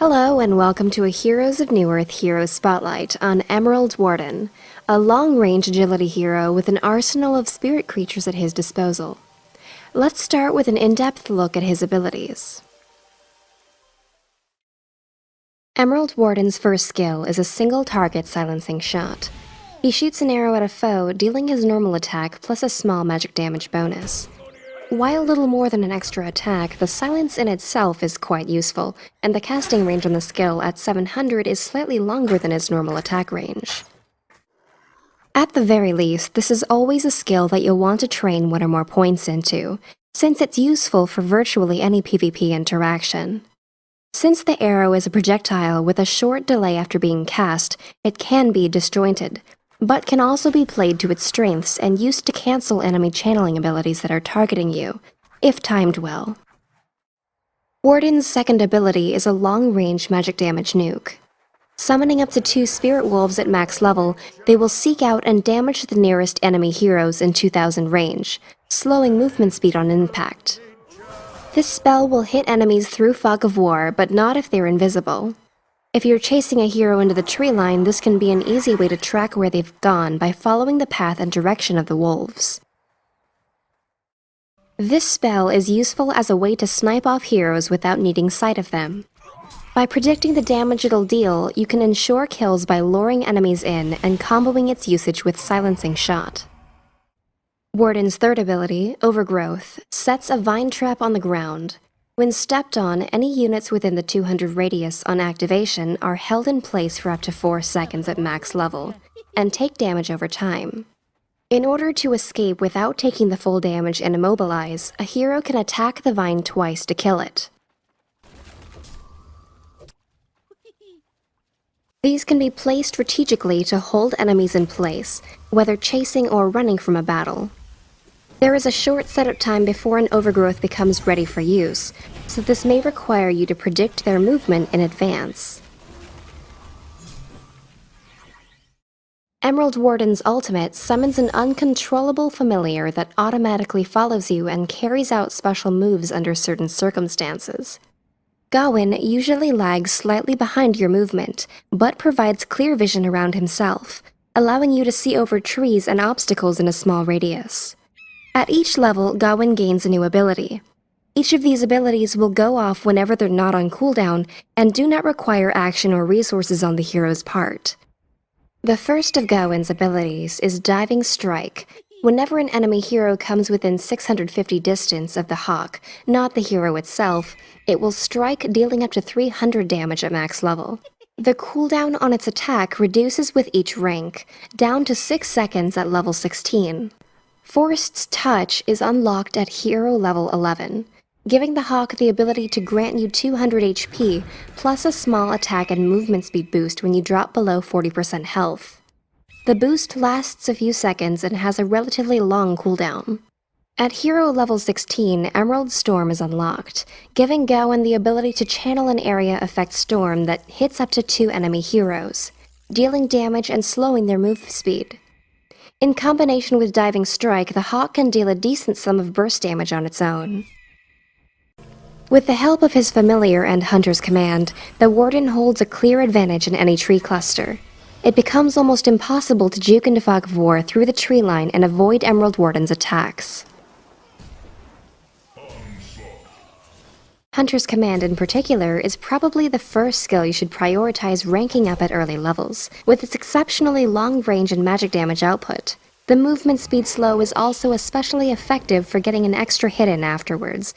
Hello and welcome to a Heroes of Newerth Hero Spotlight on Emerald Warden, a long-range agility hero with an arsenal of spirit creatures at his disposal. Let's start with an in-depth look at his abilities. Emerald Warden's first skill is a single target silencing shot. He shoots an arrow at a foe, dealing his normal attack plus a small magic damage bonus. While little more than an extra attack, the silence in itself is quite useful, and the casting range on the skill at 700 is slightly longer than his normal attack range. At the very least, this is always a skill that you'll want to train one or more points into, since it's useful for virtually any PvP interaction. Since the arrow is a projectile with a short delay after being cast, it can be disjointed, but can also be played to its strengths and used to cancel enemy channeling abilities that are targeting you, if timed well. Warden's second ability is a long-range magic damage nuke. Summoning up to 2 spirit wolves at max level, they will seek out and damage the nearest enemy heroes in 2000 range, slowing movement speed on impact. This spell will hit enemies through Fog of War, but not if they're invisible. If you're chasing a hero into the tree line, this can be an easy way to track where they've gone by following the path and direction of the wolves. This spell is useful as a way to snipe off heroes without needing sight of them. By predicting the damage it'll deal, you can ensure kills by luring enemies in and comboing its usage with Silencing Shot. Warden's third ability, Overgrowth, sets a vine trap on the ground. When stepped on, any units within the 200 radius on activation are held in place for up to 4 seconds at max level, and take damage over time. In order to escape without taking the full damage and immobilize, a hero can attack the vine twice to kill it. These can be placed strategically to hold enemies in place, whether chasing or running from a battle. There is a short setup time before an overgrowth becomes ready for use, so this may require you to predict their movement in advance. Emerald Warden's ultimate summons an uncontrollable familiar that automatically follows you and carries out special moves under certain circumstances. Gawain usually lags slightly behind your movement, but provides clear vision around himself, allowing you to see over trees and obstacles in a small radius. At each level, Gawain gains a new ability. Each of these abilities will go off whenever they're not on cooldown and do not require action or resources on the hero's part. The first of Gawain's abilities is Diving Strike. Whenever an enemy hero comes within 650 distance of the hawk, not the hero itself, it will strike, dealing up to 300 damage at max level. The cooldown on its attack reduces with each rank, down to 6 seconds at level 16. Forest's Touch is unlocked at hero level 11, giving the hawk the ability to grant you 200 HP, plus a small attack and movement speed boost when you drop below 40% health. The boost lasts a few seconds and has a relatively long cooldown. At hero level 16, Emerald Storm is unlocked, giving Gawain the ability to channel an area effect storm that hits up to 2 enemy heroes, dealing damage and slowing their move speed. In combination with Diving Strike, the hawk can deal a decent sum of burst damage on its own. With the help of his familiar and Hunter's Command, the Warden holds a clear advantage in any tree cluster. It becomes almost impossible to juke into Fog of War through the tree line and avoid Emerald Warden's attacks. Hunter's Command in particular is probably the first skill you should prioritize ranking up at early levels, with its exceptionally long range and magic damage output. The movement speed slow is also especially effective for getting an extra hit in afterwards.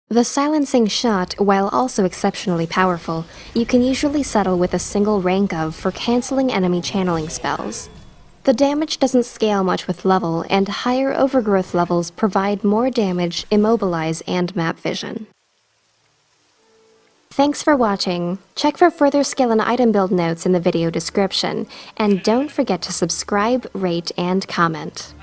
The Silencing Shot, while also exceptionally powerful, you can usually settle with a single rank of for cancelling enemy channeling spells. The damage doesn't scale much with level, and higher overgrowth levels provide more damage, immobilize, and map vision. Thanks for watching. Check for further skill and item build notes in the video description, and don't forget to subscribe, rate, and comment.